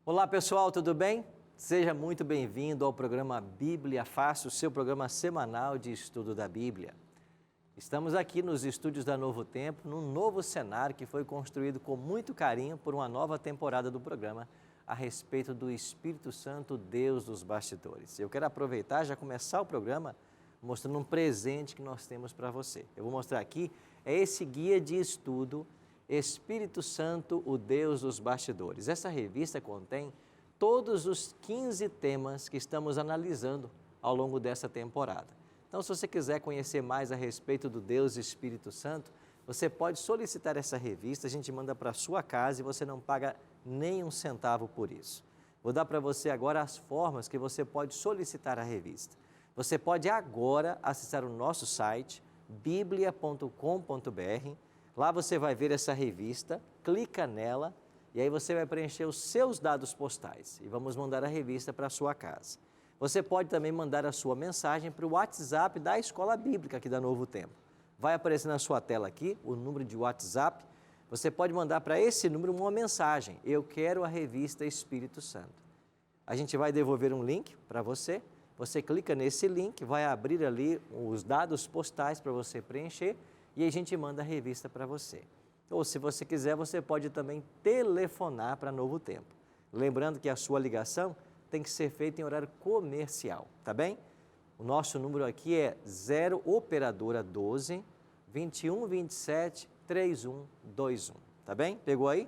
Olá pessoal, tudo bem? Seja muito bem-vindo ao programa Bíblia Fácil, o seu programa semanal de estudo da Bíblia. Estamos aqui nos estúdios da Novo Tempo, num novo cenário que foi construído com muito carinho por uma nova temporada do programa a respeito do Espírito Santo, Deus dos bastidores. Eu quero aproveitar e já começar o programa mostrando um presente que nós temos para você. Eu vou mostrar aqui, é esse guia de estudo Espírito Santo, o Deus dos bastidores. Essa revista contém todos os 15 temas que estamos analisando ao longo dessa temporada. Então, se você quiser conhecer mais a respeito do Deus Espírito Santo, você pode solicitar essa revista, a gente manda para a sua casa e você não paga nem um centavo por isso. Vou dar para você agora as formas que você pode solicitar a revista. Você pode agora acessar o nosso site, biblia.com.br. Lá você vai ver essa revista, clica nela e aí você vai preencher os seus dados postais e vamos mandar a revista para a sua casa. Você pode também mandar a sua mensagem para o WhatsApp da Escola Bíblica aqui da Novo Tempo. Vai aparecer na sua tela aqui o número de WhatsApp. Você pode mandar para esse número uma mensagem: eu quero a revista Espírito Santo. A gente vai devolver um link para você. Você clica nesse link, vai abrir ali os dados postais para você preencher e a gente manda a revista para você. Ou se você quiser, você pode também telefonar para Novo Tempo. Lembrando que a sua ligação tem que ser feita em horário comercial, tá bem? O nosso número aqui é 0 operadora 12 21 27 3121, tá bem? Pegou aí?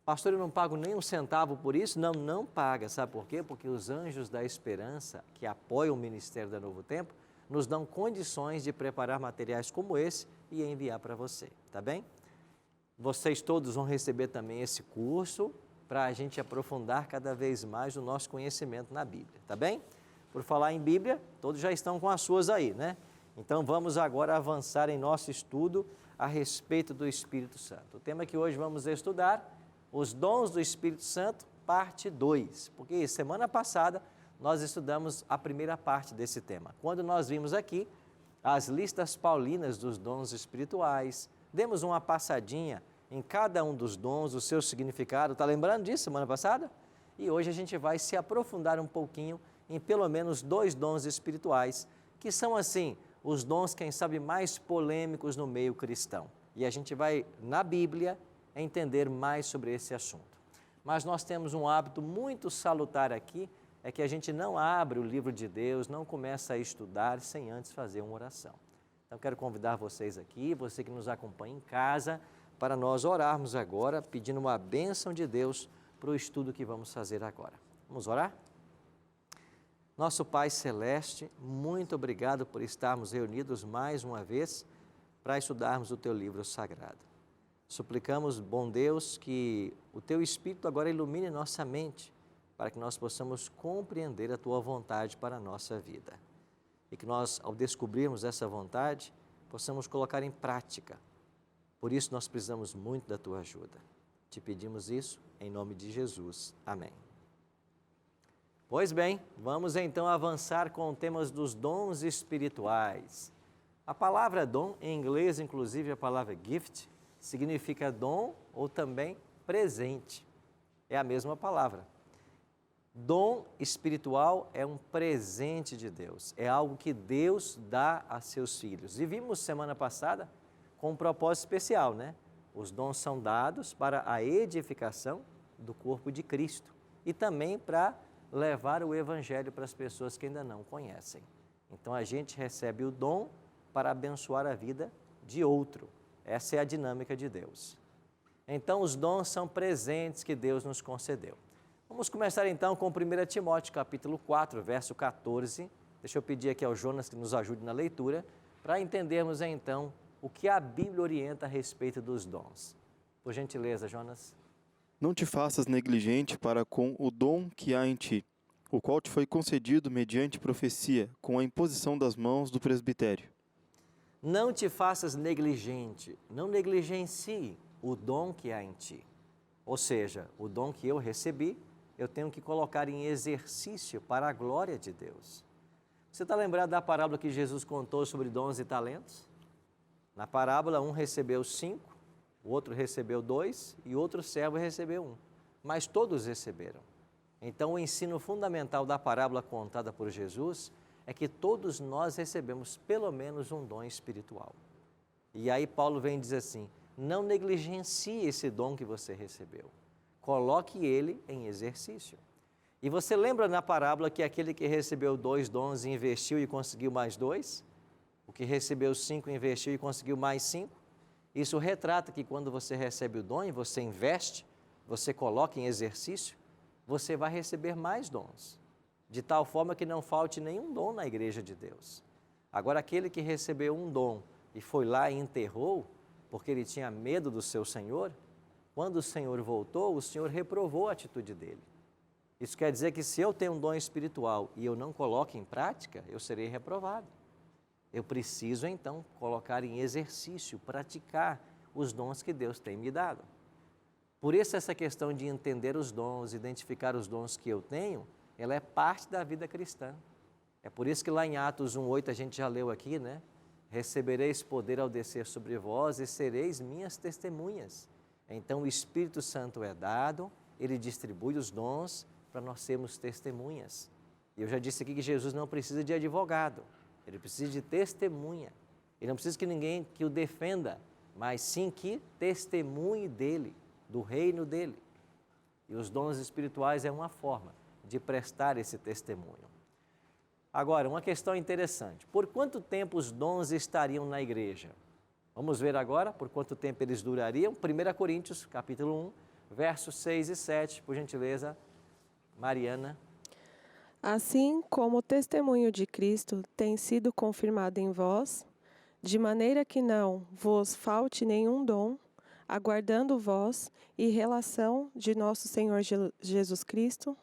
Pastor, eu não pago nem um centavo por isso? Não, não paga. Sabe por quê? Porque os Anjos da Esperança, que apoiam o Ministério da Novo Tempo, nos dão condições de preparar materiais como esse e enviar para você, tá bem? Vocês todos vão receber também esse curso para a gente aprofundar cada vez mais o nosso conhecimento na Bíblia, tá bem? Por falar em Bíblia, todos já estão com as suas aí, né? Então vamos agora avançar em nosso estudo a respeito do Espírito Santo. O tema que hoje vamos estudar, os dons do Espírito Santo, parte 2, porque semana passada nós estudamos a primeira parte desse tema. Quando nós vimos aqui as listas paulinas dos dons espirituais, demos uma passadinha em cada um dos dons, o seu significado. Está lembrando disso semana passada? E hoje a gente vai se aprofundar um pouquinho em pelo menos 2 dons espirituais, que são assim, os dons, quem sabe, mais polêmicos no meio cristão. E a gente vai, na Bíblia, entender mais sobre esse assunto. Mas nós temos um hábito muito salutar aqui, é que a gente não abre o livro de Deus, não começa a estudar sem antes fazer uma oração. Então, quero convidar vocês aqui, você que nos acompanha em casa, para nós orarmos agora, pedindo uma bênção de Deus para o estudo que vamos fazer agora. Vamos orar? Nosso Pai Celeste, muito obrigado por estarmos reunidos mais uma vez para estudarmos o Teu livro sagrado. Suplicamos, bom Deus, que o Teu Espírito agora ilumine nossa mente, para que nós possamos compreender a Tua vontade para a nossa vida. E que nós, ao descobrirmos essa vontade, possamos colocar em prática. Por isso nós precisamos muito da Tua ajuda. Te pedimos isso em nome de Jesus. Amém. Pois bem, vamos então avançar com o tema dos dons espirituais. A palavra dom, em inglês, inclusive a palavra gift, significa dom ou também presente. É a mesma palavra. Dom espiritual é um presente de Deus, é algo que Deus dá a seus filhos. E vimos semana passada com um propósito especial, né? Os dons são dados para a edificação do corpo de Cristo e também para levar o Evangelho para as pessoas que ainda não conhecem. Então a gente recebe o dom para abençoar a vida de outro. Essa é a dinâmica de Deus. Então os dons são presentes que Deus nos concedeu. Vamos começar então com 1 Timóteo capítulo 4, verso 14. Deixa eu pedir aqui ao Jonas que nos ajude na leitura, para entendermos então o que a Bíblia orienta a respeito dos dons. Por gentileza, Jonas. Não te faças negligente para com o dom que há em ti, o qual te foi concedido mediante profecia, com a imposição das mãos do presbitério. Não te faças negligente, não negligencie o dom que há em ti. Ou seja, o dom que eu recebi, eu tenho que colocar em exercício para a glória de Deus. Você está lembrado da parábola que Jesus contou sobre dons e talentos? Na parábola, um recebeu 5, o outro recebeu 2 e outro servo recebeu 1. Mas todos receberam. Então, o ensino fundamental da parábola contada por Jesus é que todos nós recebemos pelo menos um dom espiritual. E aí Paulo vem dizer assim, não negligencie esse dom que você recebeu. Coloque ele em exercício. E você lembra na parábola que aquele que recebeu 2 dons investiu e conseguiu mais 2? O que recebeu 5 investiu e conseguiu mais 5? Isso retrata que quando você recebe o dom e você investe, você coloca em exercício, você vai receber mais dons, de tal forma que não falte nenhum dom na igreja de Deus. Agora, aquele que recebeu um dom e foi lá e enterrou, porque ele tinha medo do seu Senhor, quando o Senhor voltou, o Senhor reprovou a atitude dele. Isso quer dizer que se eu tenho um dom espiritual e eu não coloco em prática, eu serei reprovado. Eu preciso, então, colocar em exercício, praticar os dons que Deus tem me dado. Por isso, essa questão de entender os dons, identificar os dons que eu tenho, ela é parte da vida cristã. É por isso que lá em Atos 1:8, a gente já leu aqui, né? Recebereis poder ao descer sobre vós e sereis minhas testemunhas. Então, o Espírito Santo é dado, ele distribui os dons para nós sermos testemunhas. E eu já disse aqui que Jesus não precisa de advogado, ele precisa de testemunha. Ele não precisa que ninguém que o defenda, mas sim que testemunhe dele, do reino dele. E os dons espirituais é uma forma de prestar esse testemunho. Agora, uma questão interessante. Por quanto tempo os dons estariam na igreja? Vamos ver agora por quanto tempo eles durariam. 1 Coríntios, capítulo 1, versos 6 e 7, por gentileza, Mariana. Assim como o testemunho de Cristo tem sido confirmado em vós, de maneira que não vos falte nenhum dom, aguardando vós e relação de nosso Senhor Jesus Cristo.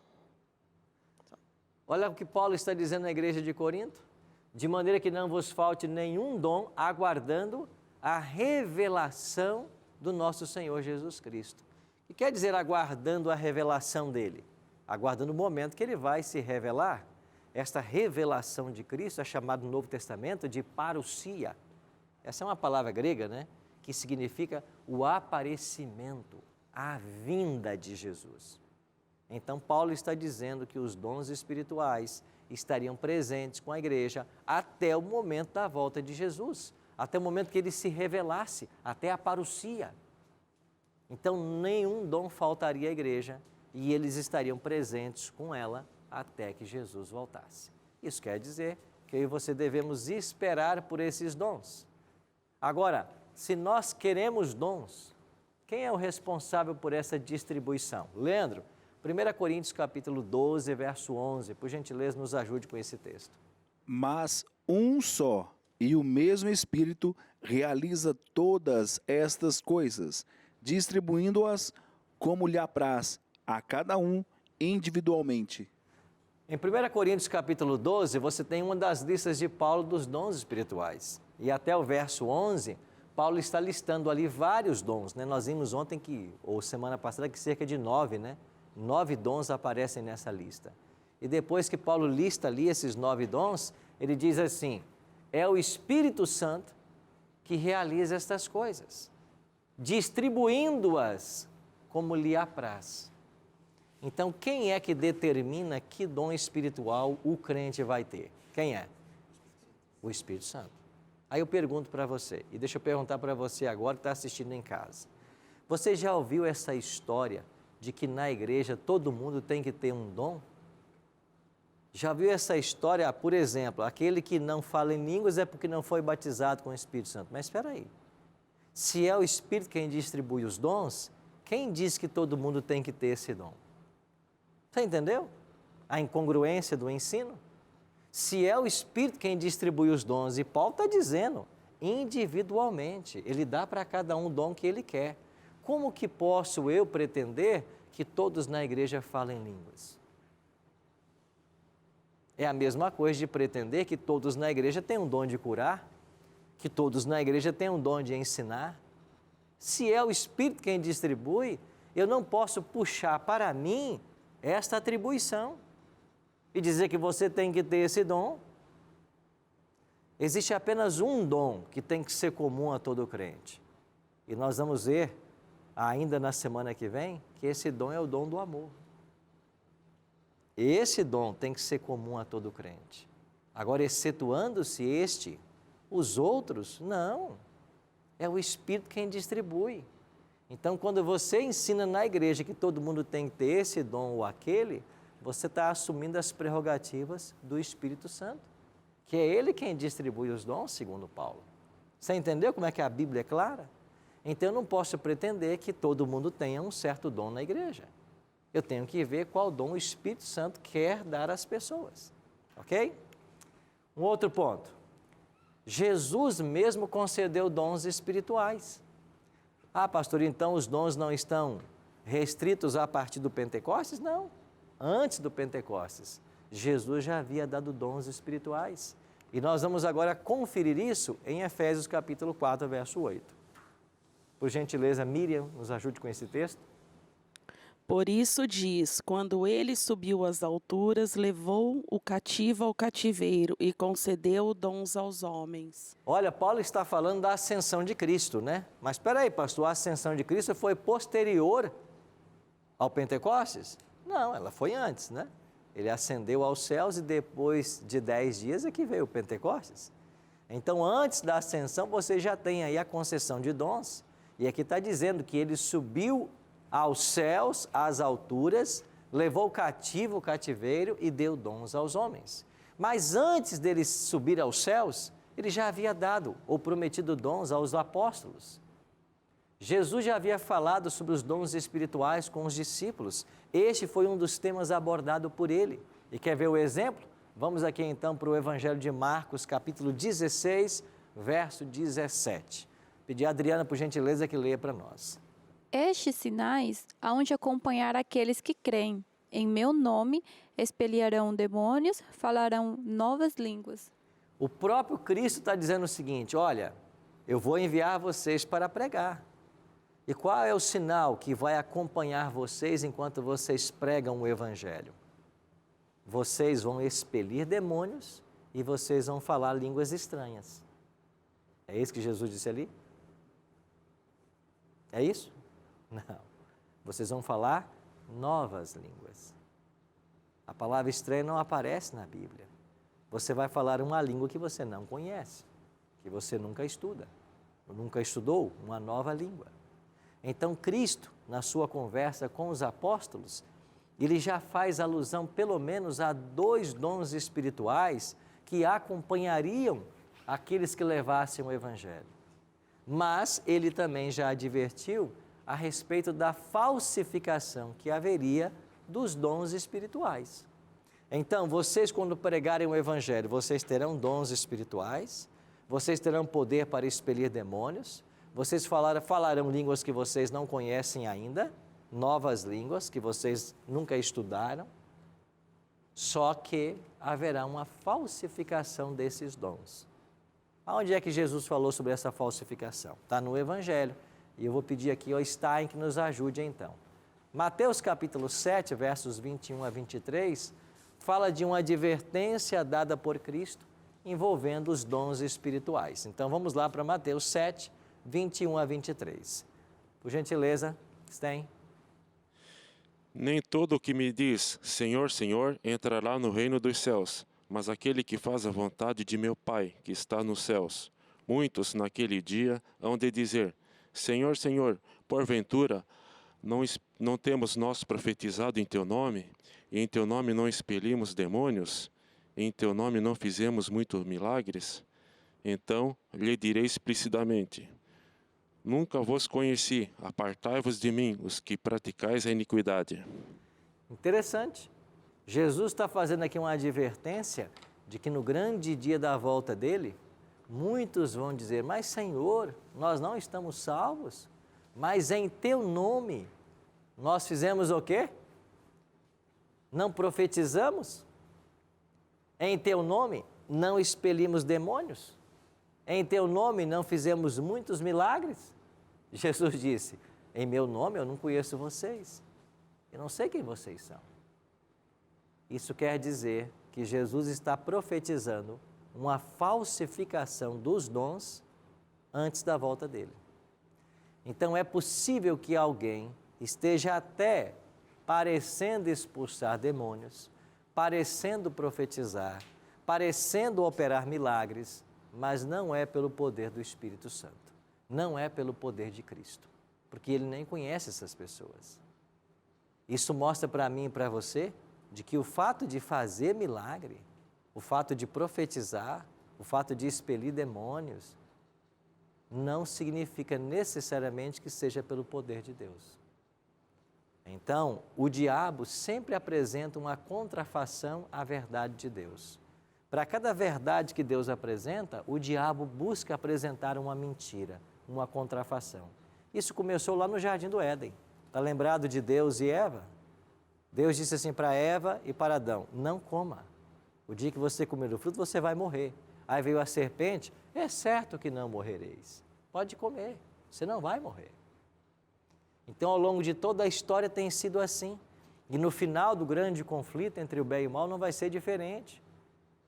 Olha o que Paulo está dizendo na igreja de Corinto. De maneira que não vos falte nenhum dom, aguardando a revelação do nosso Senhor Jesus Cristo. O que quer dizer aguardando a revelação dele? Aguardando o momento que ele vai se revelar. Esta revelação de Cristo é chamada no Novo Testamento de parousia. Essa é uma palavra grega, né? Que significa o aparecimento, a vinda de Jesus. Então, Paulo está dizendo que os dons espirituais estariam presentes com a igreja até o momento da volta de Jesus, até o momento que ele se revelasse, até a parousia. Então, nenhum dom faltaria à igreja e eles estariam presentes com ela até que Jesus voltasse. Isso quer dizer que eu e você devemos esperar por esses dons. Agora, se nós queremos dons, quem é o responsável por essa distribuição? Leandro, 1 Coríntios capítulo 12, verso 11, por gentileza, nos ajude com esse texto. Mas um só e o mesmo Espírito realiza todas estas coisas, distribuindo-as como lhe apraz a cada um individualmente. Em 1 Coríntios capítulo 12, você tem uma das listas de Paulo dos dons espirituais. E até o verso 11, Paulo está listando ali vários dons, né? Nós vimos ontem ou semana passada, que cerca de 9, né? 9 dons aparecem nessa lista. E depois que Paulo lista ali esses 9 dons, ele diz assim, é o Espírito Santo que realiza estas coisas, distribuindo-as como lhe apraz. Então, quem é que determina que dom espiritual o crente vai ter? Quem é? O Espírito Santo. Aí eu pergunto para você, e deixa eu perguntar para você agora que está assistindo em casa. Você já ouviu essa história de que na igreja todo mundo tem que ter um dom? Já viu essa história, por exemplo, aquele que não fala em línguas é porque não foi batizado com o Espírito Santo. Mas espera aí, se é o Espírito quem distribui os dons, quem diz que todo mundo tem que ter esse dom? Você entendeu a incongruência do ensino? Se é o Espírito quem distribui os dons, e Paulo está dizendo, individualmente, ele dá para cada um o dom que ele quer. Como que posso eu pretender que todos na igreja falem línguas? É a mesma coisa de pretender que todos na igreja tenham um dom de curar, que todos na igreja tenham um dom de ensinar. Se é o Espírito quem distribui, eu não posso puxar para mim esta atribuição e dizer que você tem que ter esse dom. Existe apenas um dom que tem que ser comum a todo crente. E nós vamos ver, ainda na semana que vem, que esse dom é o dom do amor. Esse dom tem que ser comum a todo crente. Agora, excetuando-se este, os outros, não. É o Espírito quem distribui. Então, quando você ensina na igreja que todo mundo tem que ter esse dom ou aquele, você está assumindo as prerrogativas do Espírito Santo, que é Ele quem distribui os dons, segundo Paulo. Você entendeu como é que a Bíblia é clara? Então, eu não posso pretender que todo mundo tenha um certo dom na igreja. Eu tenho que ver qual dom o Espírito Santo quer dar às pessoas, ok? Um outro ponto. Jesus mesmo concedeu dons espirituais. Ah, pastor, então os dons não estão restritos a partir do Pentecostes? Não. Antes do Pentecostes, Jesus já havia dado dons espirituais. E nós vamos agora conferir isso em Efésios capítulo 4, verso 8. Por gentileza, Miriam, nos ajude com esse texto. Por isso diz, quando ele subiu às alturas, levou o cativo ao cativeiro e concedeu dons aos homens. Olha, Paulo está falando da ascensão de Cristo, né? Mas espera aí, pastor, a ascensão de Cristo foi posterior ao Pentecostes? Não, ela foi antes, né? Ele ascendeu aos céus e depois de 10 dias é que veio o Pentecostes. Então, antes da ascensão, você já tem aí a concessão de dons. E aqui está dizendo que ele subiu aos céus, às alturas, levou cativo o cativeiro e deu dons aos homens. Mas antes dele subir aos céus, ele já havia dado ou prometido dons aos apóstolos. Jesus já havia falado sobre os dons espirituais com os discípulos. Este foi um dos temas abordado por ele. E quer ver o exemplo? Vamos aqui então para o Evangelho de Marcos, capítulo 16, verso 17. Pedir a Adriana, por gentileza, que leia para nós. Estes sinais hão de acompanhar aqueles que creem. Em meu nome expelirão demônios, falarão novas línguas. O próprio Cristo está dizendo o seguinte, olha, eu vou enviar vocês para pregar. E qual é o sinal que vai acompanhar vocês enquanto vocês pregam o Evangelho? Vocês vão expelir demônios e vocês vão falar línguas estranhas. É isso que Jesus disse ali? É isso? Não. Vocês vão falar novas línguas. A palavra estranha não aparece na Bíblia. Você vai falar uma língua que você não conhece, que você nunca estuda, ou nunca estudou, uma nova língua. Então, Cristo, na sua conversa com os apóstolos, ele já faz alusão pelo menos a 2 dons espirituais que acompanhariam aqueles que levassem o Evangelho. Mas ele também já advertiu a respeito da falsificação que haveria dos dons espirituais. Então, vocês quando pregarem o Evangelho, vocês terão dons espirituais, vocês terão poder para expelir demônios, vocês falarão línguas que vocês não conhecem ainda, novas línguas que vocês nunca estudaram, só que haverá uma falsificação desses dons. Aonde é que Jesus falou sobre essa falsificação? Está no Evangelho. E eu vou pedir aqui ao Stein que nos ajude então. Mateus capítulo 7, versos 21 a 23, fala de uma advertência dada por Cristo envolvendo os dons espirituais. Então vamos lá para Mateus 7, 21 a 23. Por gentileza, Stein. Nem todo o que me diz, Senhor, Senhor, entrará no reino dos céus, mas aquele que faz a vontade de meu Pai, que está nos céus. Muitos naquele dia hão de dizer, Senhor, Senhor, porventura, não temos nós profetizado em Teu nome, e em Teu nome não expelimos demônios, e em Teu nome não fizemos muitos milagres? Então lhe direi explicitamente, nunca vos conheci, apartai-vos de mim, os que praticais a iniquidade. Interessante. Jesus está fazendo aqui uma advertência de que no grande dia da volta dele, muitos vão dizer, mas Senhor, nós não estamos salvos, mas em Teu nome nós fizemos o quê? Não profetizamos? Em Teu nome não expelimos demônios? Em Teu nome não fizemos muitos milagres? Jesus disse, em meu nome eu não conheço vocês, eu não sei quem vocês são. Isso quer dizer que Jesus está profetizando uma falsificação dos dons antes da volta dele. Então é possível que alguém esteja até parecendo expulsar demônios, parecendo profetizar, parecendo operar milagres, mas não é pelo poder do Espírito Santo, não é pelo poder de Cristo, porque ele nem conhece essas pessoas. Isso mostra para mim e para você de que o fato de fazer milagre, o fato de profetizar, o fato de expelir demônios, não significa necessariamente que seja pelo poder de Deus. Então, o diabo sempre apresenta uma contrafação à verdade de Deus. Para cada verdade que Deus apresenta, o diabo busca apresentar uma mentira, uma contrafação. Isso começou lá no Jardim do Éden. Está lembrado de Deus e Eva? Deus disse assim para Eva e para Adão: não coma. O dia que você comer do fruto, você vai morrer. Aí veio a serpente: é certo que não morrereis. Pode comer, você não vai morrer. Então, ao longo de toda a história tem sido assim. E no final do grande conflito entre o bem e o mal não vai ser diferente.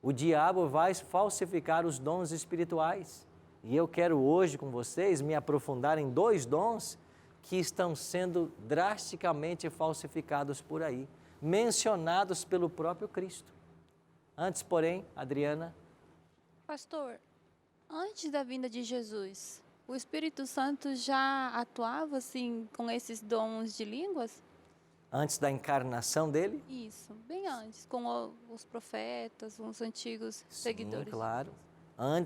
O diabo vai falsificar os dons espirituais. E eu quero hoje com vocês me aprofundar em 2 dons que estão sendo drasticamente falsificados por aí, mencionados pelo próprio Cristo. Antes, porém, Adriana. Pastor, antes da vinda de Jesus, o Espírito Santo já atuava assim com esses dons de línguas? Antes da encarnação dele? Isso, bem antes, com os profetas, os antigos seguidores. Sim, claro.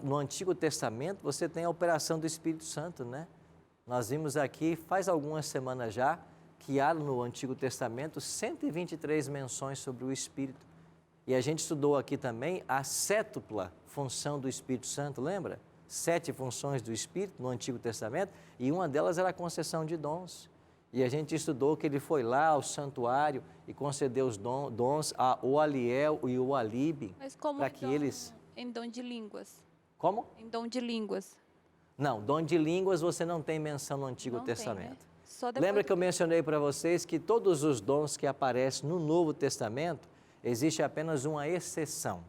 No Antigo Testamento você tem a operação do Espírito Santo, né? Nós vimos aqui, faz algumas semanas já, que há no Antigo Testamento 123 menções sobre o Espírito. E a gente estudou aqui também a sétupla função do Espírito Santo, lembra? 7 funções do Espírito no Antigo Testamento, e uma delas era a concessão de dons. E a gente estudou que ele foi lá ao santuário e concedeu os dons a Oaliel e o Alibe. Mas como para que eles... em dom de línguas? Como? Em dom de línguas. Não, dom de línguas você não tem menção no Antigo Não tem, Testamento. né? Só depois Lembra que eu mencionei para vocês que todos os dons que aparecem no Novo Testamento, existe apenas uma exceção.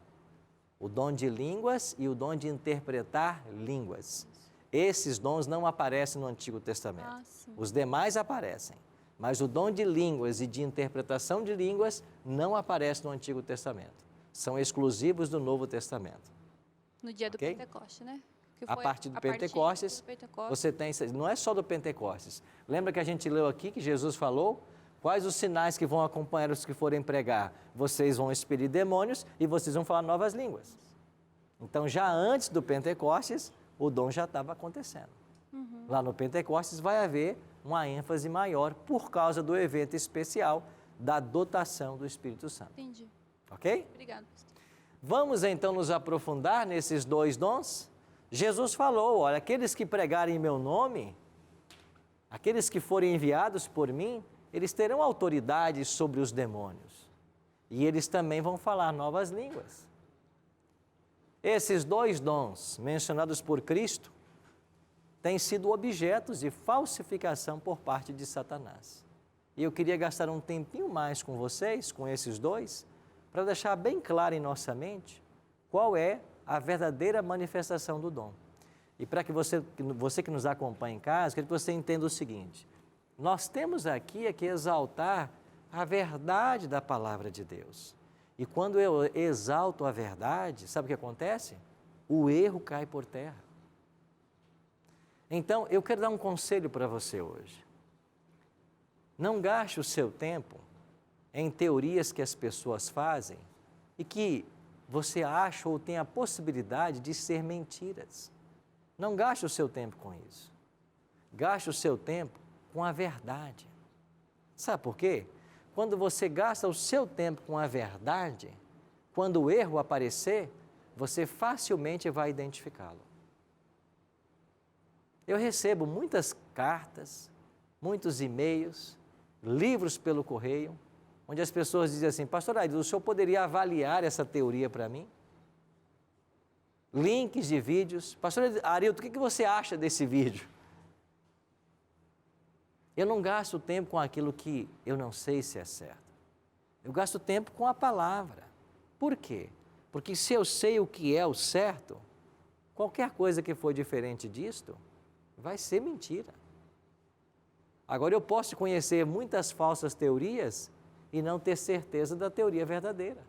O dom de línguas e o dom de interpretar línguas. Esses dons não aparecem no Antigo Testamento. Ah, sim. Os demais aparecem, mas o dom de línguas e de interpretação de línguas não aparece no Antigo Testamento. São exclusivos do Novo Testamento. No dia do Ok? Pentecoste, né? Que A foi partir do a partir Pentecostes, do Pentecostes. você tem... Não é só do Pentecostes. Lembra que a gente leu aqui que Jesus falou? Quais os sinais que vão acompanhar os que forem pregar? Vocês vão expelir demônios e vocês vão falar novas línguas. Então, já antes do Pentecostes, o dom já estava acontecendo. Lá no Pentecostes vai haver uma ênfase maior por causa do evento especial da dotação do Espírito Santo. Entendi. Ok? Obrigada. Vamos então nos aprofundar nesses 2 dons? Jesus falou, olha, aqueles que pregarem em meu nome, aqueles que forem enviados por mim, eles terão autoridade sobre os demônios. E eles também vão falar novas línguas. Esses 2 dons mencionados por Cristo têm sido objetos de falsificação por parte de Satanás. E eu queria gastar um tempinho mais com vocês, com esses 2, para deixar bem claro em nossa mente qual é a verdadeira manifestação do dom. E para que você que nos acompanha em casa, quero que você entenda o seguinte: nós temos aqui é que exaltar a verdade da palavra de Deus. E quando eu exalto a verdade, sabe o que acontece? O erro cai por terra. Então, eu quero dar um conselho para você hoje. Não gaste o seu tempo em teorias que as pessoas fazem e que você acha ou tem a possibilidade de ser mentiras. Não gaste o seu tempo com isso. Gaste o seu tempo com a verdade. Sabe por quê? Quando você gasta o seu tempo com a verdade, quando o erro aparecer, você facilmente vai identificá-lo. Eu recebo muitas cartas, muitos e-mails, livros pelo correio, onde as pessoas dizem assim: pastor Ailton, o senhor poderia avaliar essa teoria para mim? Links de vídeos. Pastor Ailton, o que você acha desse vídeo? Eu não gasto tempo com aquilo que eu não sei se é certo. Eu gasto tempo com a palavra. Por quê? Porque se eu sei o que é o certo, qualquer coisa que for diferente disto, vai ser mentira. Agora, eu posso conhecer muitas falsas teorias e não ter certeza da teoria verdadeira.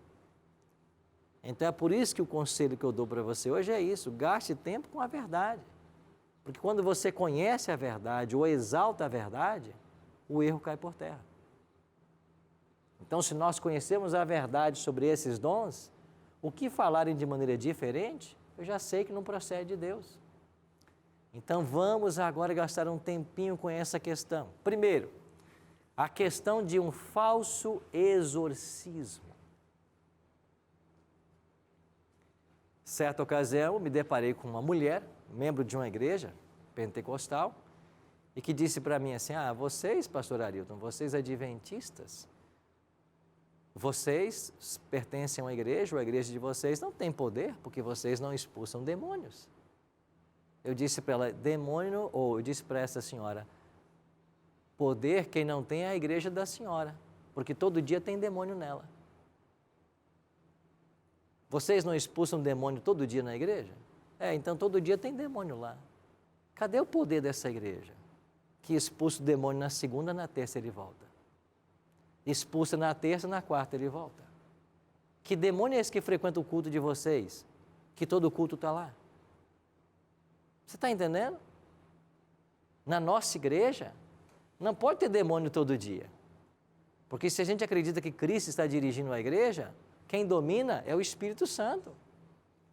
Então é por isso que o conselho que eu dou para você hoje é isso: gaste tempo com a verdade. Porque quando você conhece a verdade ou exalta a verdade, o erro cai por terra. Então, se nós conhecemos a verdade sobre esses dons, o que falarem de maneira diferente, eu já sei que não procede de Deus. Então, vamos agora gastar um tempinho com essa questão. Primeiro, a questão de um falso exorcismo. Certa ocasião, me deparei com uma mulher, membro de uma igreja pentecostal, e que disse para mim assim: vocês, pastor Arilton, vocês adventistas, vocês pertencem a uma igreja, ou a igreja de vocês não tem poder, porque vocês não expulsam demônios. Eu disse para ela, eu disse para essa senhora, poder quem não tem é a igreja da senhora, porque todo dia tem demônio nela. Vocês não expulsam demônio todo dia na igreja? Então todo dia tem demônio lá. Cadê o poder dessa igreja? Que expulsa o demônio na segunda, na terça ele volta. Expulsa na terça, na quarta ele volta. Que demônio é esse que frequenta o culto de vocês? Que todo culto está lá. Você está entendendo? Na nossa igreja, não pode ter demônio todo dia. Porque se a gente acredita que Cristo está dirigindo a igreja, quem domina é o Espírito Santo.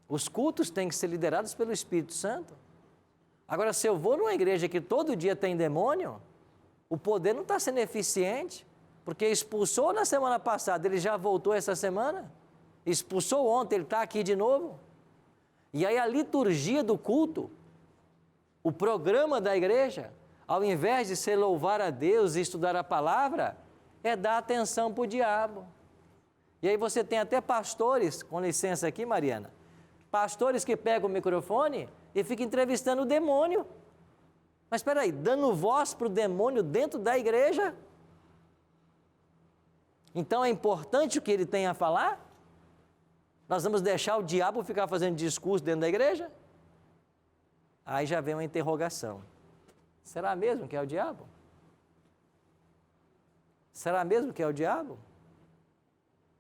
Os cultos têm que ser liderados pelo Espírito Santo. Agora, se eu vou numa igreja que todo dia tem demônio, o poder não está sendo eficiente, porque expulsou na semana passada, ele já voltou essa semana. Expulsou ontem, ele está aqui de novo. E aí a liturgia do culto, o programa da igreja, ao invés de ser louvar a Deus e estudar a palavra, é dar atenção para o diabo. E aí você tem até pastores, com licença aqui, Mariana, pastores que pegam o microfone e ficam entrevistando o demônio. Mas espera aí, dando voz para o demônio dentro da igreja? Então é importante o que ele tem a falar? Nós vamos deixar o diabo ficar fazendo discurso dentro da igreja? Aí já vem uma interrogação. Será mesmo que é o diabo? Será mesmo que é o diabo?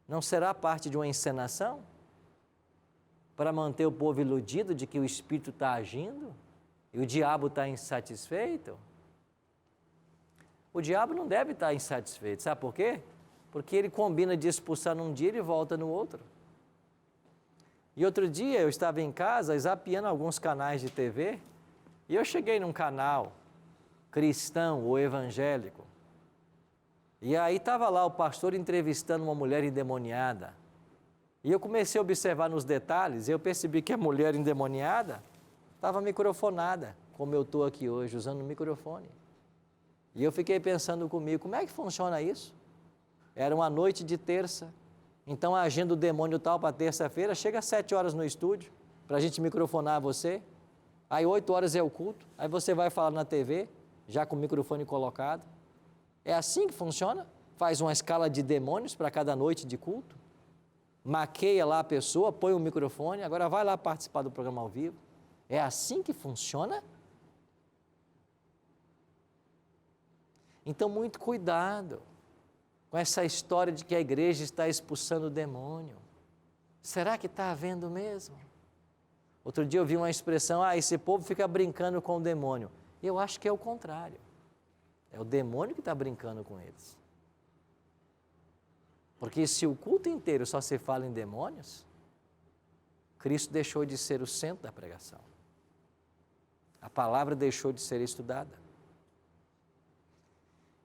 Não será parte de uma encenação? Para manter o povo iludido de que o Espírito está agindo? E o diabo está insatisfeito? O diabo não deve estar insatisfeito, sabe por quê? Porque ele combina de expulsar num dia e volta no outro. E outro dia eu estava em casa, zapeando alguns canais de TV, e eu cheguei num canal cristão ou evangélico, e aí estava lá o pastor entrevistando uma mulher endemoniada. E eu comecei a observar nos detalhes, e eu percebi que a mulher endemoniada estava microfonada, como eu estou aqui hoje, usando o microfone. E eu fiquei pensando comigo, como é que funciona isso? Era uma noite de terça, então a agenda do demônio tal para terça-feira, chega às 7 horas no estúdio, para a gente microfonar você, aí 8 horas é o culto, aí você vai falar na TV, já com o microfone colocado. É assim que funciona? Faz uma escala de demônios para cada noite de culto, maqueia lá a pessoa, põe o microfone, agora vai lá participar do programa ao vivo. É assim que funciona? Então, muito cuidado com essa história de que a igreja está expulsando o demônio. Será que está havendo mesmo? Outro dia eu vi uma expressão, esse povo fica brincando com o demônio. Eu acho que é o contrário. É o demônio que está brincando com eles. Porque se o culto inteiro só se fala em demônios, Cristo deixou de ser o centro da pregação. A palavra deixou de ser estudada.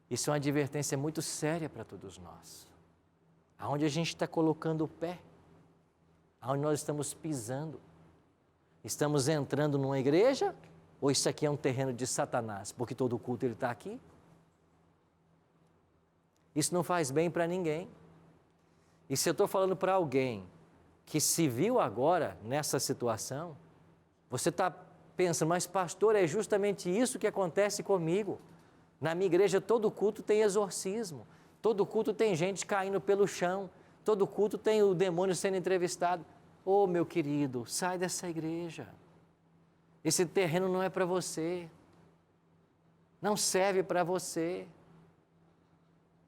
Isso é uma advertência muito séria para todos nós. Aonde a gente está colocando o pé, aonde nós estamos pisando. Estamos entrando numa igreja ou isso aqui é um terreno de Satanás, porque todo culto ele está aqui? Isso não faz bem para ninguém. E se eu estou falando para alguém que se viu agora nessa situação, você está pensando, mas pastor, é justamente isso que acontece comigo. Na minha igreja todo culto tem exorcismo, todo culto tem gente caindo pelo chão, todo culto tem o demônio sendo entrevistado. Ô, meu querido, sai dessa igreja. Esse terreno não é para você. Não serve para você.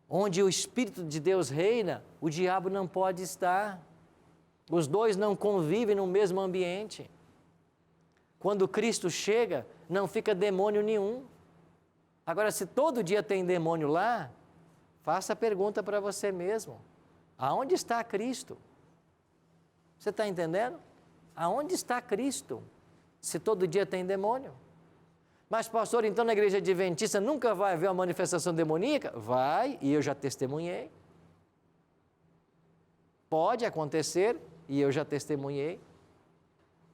Onde o Espírito de Deus reina, o diabo não pode estar. Os dois não convivem no mesmo ambiente. Quando Cristo chega, não fica demônio nenhum. Agora, se todo dia tem demônio lá, faça a pergunta para você mesmo. Aonde está Cristo? Você está entendendo? Aonde está Cristo? Se todo dia tem demônio. Mas, pastor, então na igreja adventista nunca vai haver uma manifestação demoníaca? Vai, e eu já testemunhei. Pode acontecer, e eu já testemunhei.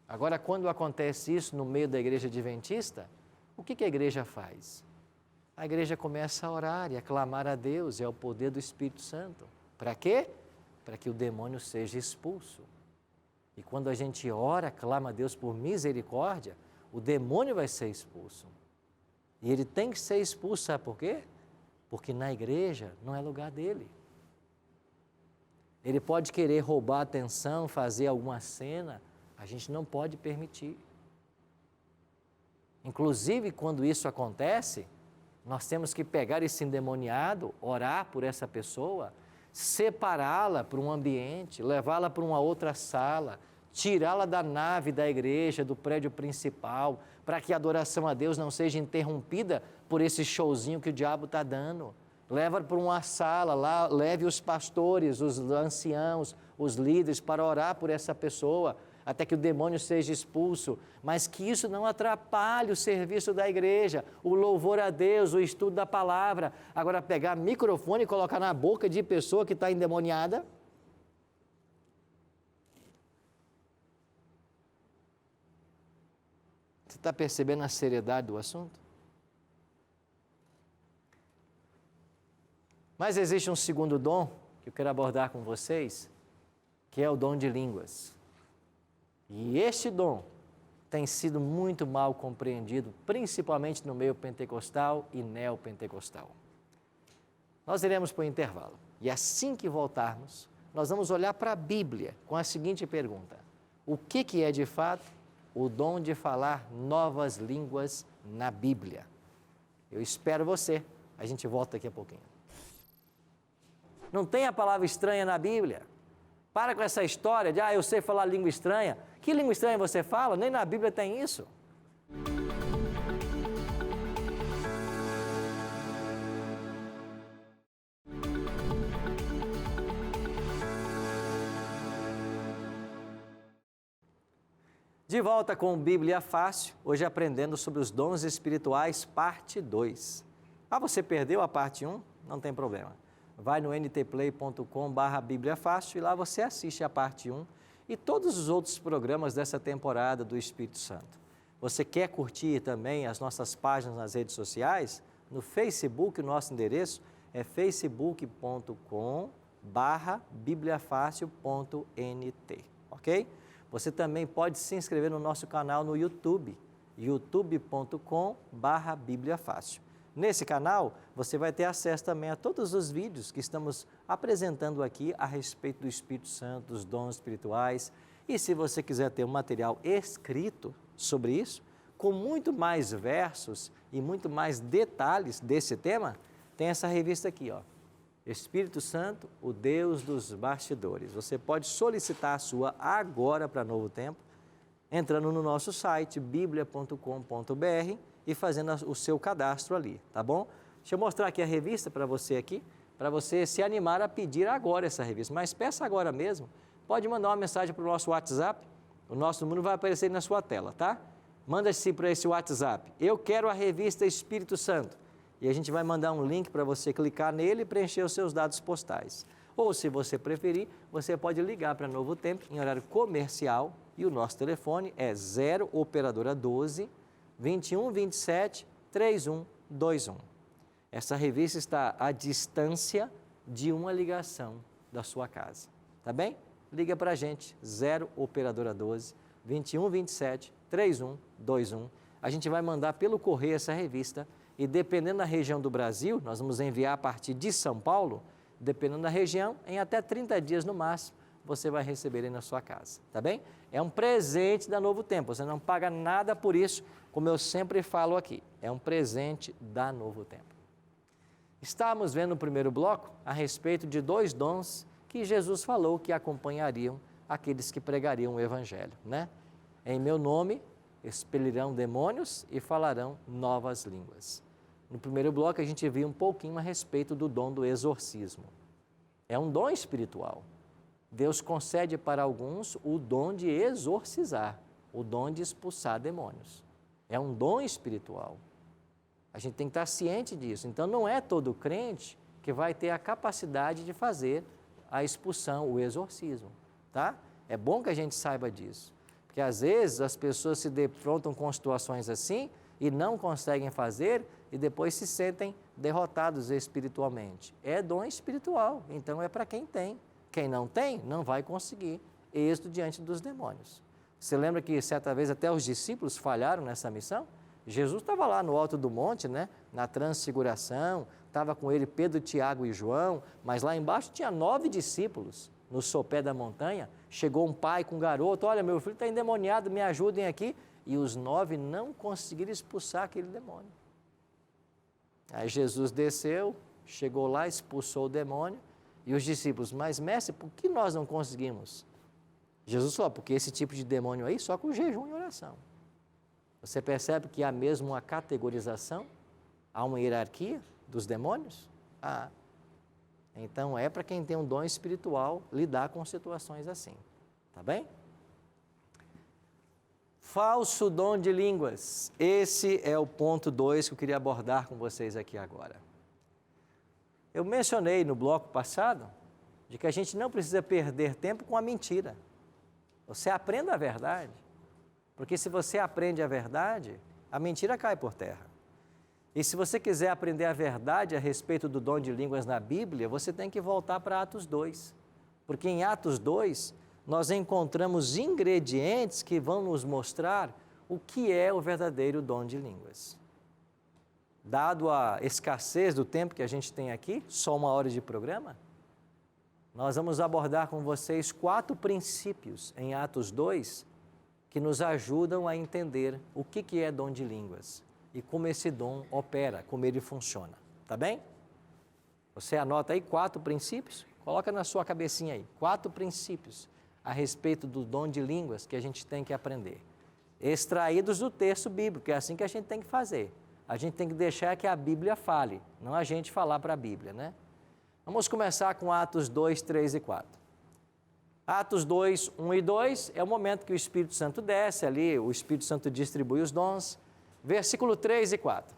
Agora, quando acontece isso no meio da igreja adventista, o que a igreja faz? A igreja começa a orar e a clamar a Deus, é o poder do Espírito Santo. Para quê? Para que o demônio seja expulso. E quando a gente ora, clama a Deus por misericórdia, o demônio vai ser expulso. E ele tem que ser expulso, sabe por quê? Porque na igreja não é lugar dele. Ele pode querer roubar a atenção, fazer alguma cena, a gente não pode permitir. Inclusive, quando isso acontece, nós temos que pegar esse endemoniado, orar por essa pessoa, separá-la para um ambiente, levá-la para uma outra sala, tirá-la da nave da igreja, do prédio principal, para que a adoração a Deus não seja interrompida por esse showzinho que o diabo está dando. Leva para uma sala lá, leve os pastores, os anciãos, os líderes para orar por essa pessoa, até que o demônio seja expulso, mas que isso não atrapalhe o serviço da igreja, o louvor a Deus, o estudo da palavra. Agora, pegar microfone e colocar na boca de pessoa que está endemoniada. Você está percebendo a seriedade do assunto? Mas existe um segundo dom que eu quero abordar com vocês, que é o dom de línguas. E este dom tem sido muito mal compreendido, principalmente no meio pentecostal e neopentecostal. Nós iremos para o intervalo. E assim que voltarmos, nós vamos olhar para a Bíblia com a seguinte pergunta: o que é de fato o dom de falar novas línguas na Bíblia? Eu espero você. A gente volta daqui a pouquinho. Não tem a palavra estranha na Bíblia. Para com essa história de, eu sei falar língua estranha. Que língua estranha você fala? Nem na Bíblia tem isso. De volta com Bíblia Fácil, hoje aprendendo sobre os dons espirituais, parte 2. Você perdeu a parte 1? Não tem problema. Vai no ntplay.com/Bíblia Fácil e lá você assiste a parte 1 e todos os outros programas dessa temporada do Espírito Santo. Você quer curtir também as nossas páginas nas redes sociais? No Facebook, o nosso endereço é facebook.com/bibliafacil.nt, ok? Você também pode se inscrever no nosso canal no YouTube, youtube.com/bibliafácil. Nesse canal, você vai ter acesso também a todos os vídeos que estamos apresentando aqui a respeito do Espírito Santo, dos dons espirituais. E se você quiser ter um material escrito sobre isso, com muito mais versos e muito mais detalhes desse tema, tem essa revista aqui, Espírito Santo, o Deus dos bastidores. Você pode solicitar a sua agora para Novo Tempo, entrando no nosso site, biblia.com.br, e fazendo o seu cadastro ali, tá bom? Deixa eu mostrar aqui a revista para você se animar a pedir agora essa revista, mas peça agora mesmo. Pode mandar uma mensagem para o nosso WhatsApp, o nosso número vai aparecer aí na sua tela, tá? Manda-se para esse WhatsApp, eu quero a revista Espírito Santo, e a gente vai mandar um link para você clicar nele e preencher os seus dados postais. Ou, se você preferir, você pode ligar para Novo Tempo em horário comercial, e o nosso telefone é 0 operadora 12 21 27 3121. Essa revista está à distância de uma ligação da sua casa, tá bem? Liga para a gente, 0 operadora 12 21 27 3121. A gente vai mandar pelo correio essa revista e, dependendo da região do Brasil, nós vamos enviar a partir de São Paulo, dependendo da região, em até 30 dias no máximo, você vai receber aí na sua casa, tá bem? É um presente da Novo Tempo, você não paga nada por isso, como eu sempre falo aqui, é um presente da Novo Tempo. Estávamos vendo no primeiro bloco a respeito de 2 dons que Jesus falou que acompanhariam aqueles que pregariam o Evangelho, né? Em meu nome expelirão demônios e falarão novas línguas. No primeiro bloco a gente viu um pouquinho a respeito do dom do exorcismo. É um dom espiritual. Deus concede para alguns o dom de exorcizar, o dom de expulsar demônios. É um dom espiritual. A gente tem que estar ciente disso. Então não é todo crente que vai ter a capacidade de fazer a expulsão, o exorcismo, tá? É bom que a gente saiba disso. Porque às vezes as pessoas se defrontam com situações assim e não conseguem fazer e depois se sentem derrotados espiritualmente. É dom espiritual, então é para quem tem. Quem não tem, não vai conseguir êxito diante dos demônios. Você lembra que certa vez até os discípulos falharam nessa missão? Jesus estava lá no alto do monte, né? Na transfiguração, estava com ele Pedro, Tiago e João, mas lá embaixo tinha 9 discípulos no sopé da montanha. Chegou um pai com um garoto, olha, meu filho está endemoniado, me ajudem aqui. E os 9 não conseguiram expulsar aquele demônio. Aí Jesus desceu, chegou lá, expulsou o demônio, e os discípulos, mas mestre, por que nós não conseguimos? Jesus falou, porque esse tipo de demônio aí só com jejum e oração. Você percebe que há mesmo uma categorização, há uma hierarquia dos demônios? Então é para quem tem um dom espiritual lidar com situações assim, tá bem? Falso dom de línguas. Esse é o ponto 2 que eu queria abordar com vocês aqui agora. Eu mencionei no bloco passado de que a gente não precisa perder tempo com a mentira. Você aprenda a verdade, porque se você aprende a verdade, a mentira cai por terra. E se você quiser aprender a verdade a respeito do dom de línguas na Bíblia, você tem que voltar para Atos 2. Porque em Atos 2, nós encontramos ingredientes que vão nos mostrar o que é o verdadeiro dom de línguas. Dado a escassez do tempo que a gente tem aqui, só 1 hora de programa, nós vamos abordar com vocês 4 princípios em Atos 2 que nos ajudam a entender o que é dom de línguas e como esse dom opera, como ele funciona, tá bem? Você anota aí 4 princípios, coloca na sua cabecinha aí, 4 princípios a respeito do dom de línguas que a gente tem que aprender, extraídos do texto bíblico, é assim que a gente tem que fazer. A gente tem que deixar que a Bíblia fale, não a gente falar para a Bíblia, né? Vamos começar com Atos 2, 3 e 4. Atos 2, 1 e 2 é o momento que o Espírito Santo desce ali, o Espírito Santo distribui os dons. Versículo 3 e 4.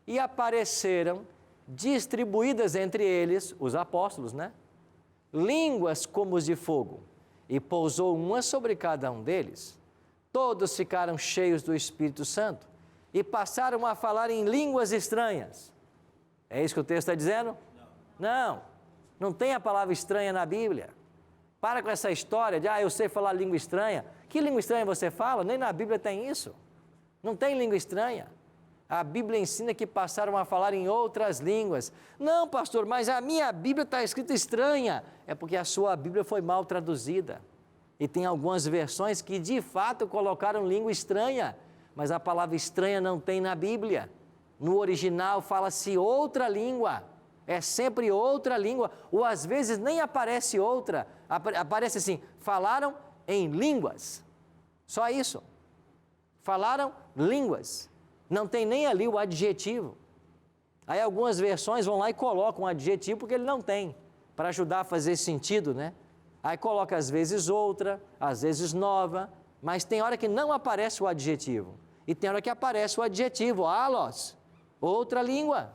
E apareceram distribuídas entre eles, os apóstolos, né? Línguas como os de fogo, e pousou uma sobre cada um deles. Todos ficaram cheios do Espírito Santo e passaram a falar em línguas estranhas. É isso que o texto está dizendo? Não tem a palavra estranha na Bíblia. Para com essa história de, eu sei falar língua estranha. Que língua estranha você fala? Nem na Bíblia tem isso. Não tem língua estranha. A Bíblia ensina que passaram a falar em outras línguas. Não, pastor, mas a minha Bíblia está escrita estranha. É porque a sua Bíblia foi mal traduzida. E tem algumas versões que de fato colocaram língua estranha. Mas a palavra estranha não tem na Bíblia. No original fala-se outra língua. É sempre outra língua. Ou às vezes nem aparece outra. Aparece assim, falaram em línguas. Só isso. Falaram línguas. Não tem nem ali o adjetivo. Aí algumas versões vão lá e colocam um adjetivo porque ele não tem. Para ajudar a fazer sentido, né? Aí coloca às vezes outra, às vezes nova. Mas tem hora que não aparece o adjetivo. E tem hora que aparece o adjetivo, alos, outra língua.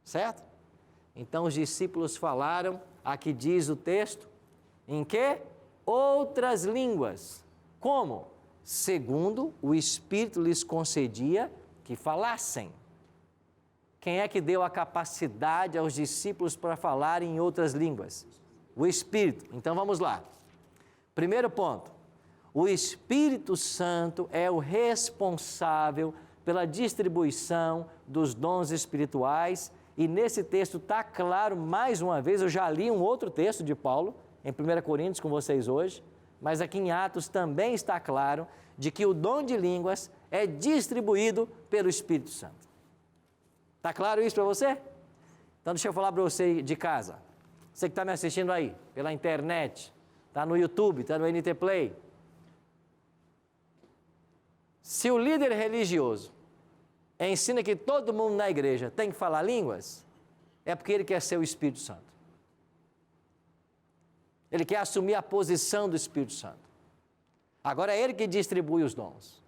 Certo? Então os discípulos falaram, aqui diz o texto, em quê? Outras línguas. Como? Segundo o Espírito lhes concedia que falassem. Quem é que deu a capacidade aos discípulos para falar em outras línguas? O Espírito. Então vamos lá. Primeiro ponto. O Espírito Santo é o responsável pela distribuição dos dons espirituais. E nesse texto está claro, mais uma vez, eu já li um outro texto de Paulo, em 1 Coríntios com vocês hoje, mas aqui em Atos também está claro de que o dom de línguas é distribuído pelo Espírito Santo. Está claro isso para você? Então deixa eu falar para você de casa, você que está me assistindo aí, pela internet, está no YouTube, está no NT Play. Se o líder religioso ensina que todo mundo na igreja tem que falar línguas, é porque ele quer ser o Espírito Santo. Ele quer assumir a posição do Espírito Santo. Agora é ele que distribui os dons.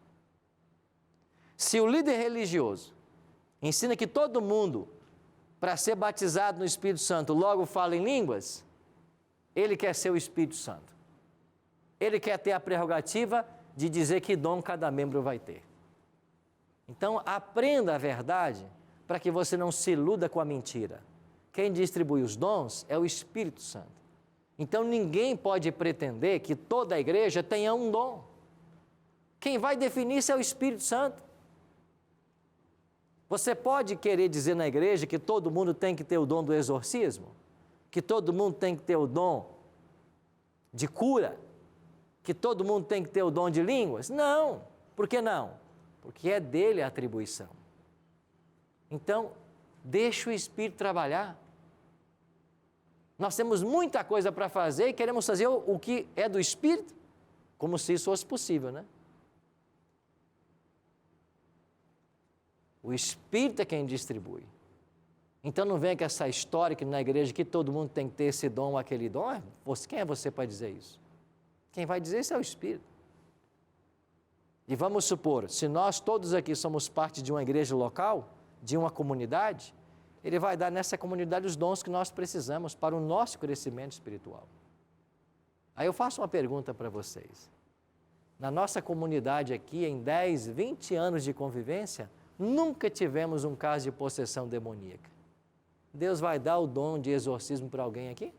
Se o líder religioso ensina que todo mundo, para ser batizado no Espírito Santo, logo fala em línguas, ele quer ser o Espírito Santo. Ele quer ter a prerrogativa de dizer que dom cada membro vai ter. Então, aprenda a verdade para que você não se iluda com a mentira. Quem distribui os dons é o Espírito Santo. Então, ninguém pode pretender que toda a igreja tenha um dom. Quem vai definir isso é o Espírito Santo. Você pode querer dizer na igreja que todo mundo tem que ter o dom do exorcismo? Que todo mundo tem que ter o dom de cura? Que todo mundo tem que ter o dom de línguas? Não. Por que não? Porque é dele a atribuição. Então, deixa o Espírito trabalhar. Nós temos muita coisa para fazer e queremos fazer o que é do Espírito, como se isso fosse possível, né? O Espírito é quem distribui. Então não vem com essa história que na igreja que todo mundo tem que ter esse dom ou aquele dom. Quem é você para dizer isso? Quem vai dizer isso é o Espírito. E vamos supor, se nós todos aqui somos parte de uma igreja local, de uma comunidade, ele vai dar nessa comunidade os dons que nós precisamos para o nosso crescimento espiritual. Aí eu faço uma pergunta para vocês. Na nossa comunidade aqui, em 10, 20 anos de convivência, nunca tivemos um caso de possessão demoníaca. Deus vai dar o dom de exorcismo para alguém aqui?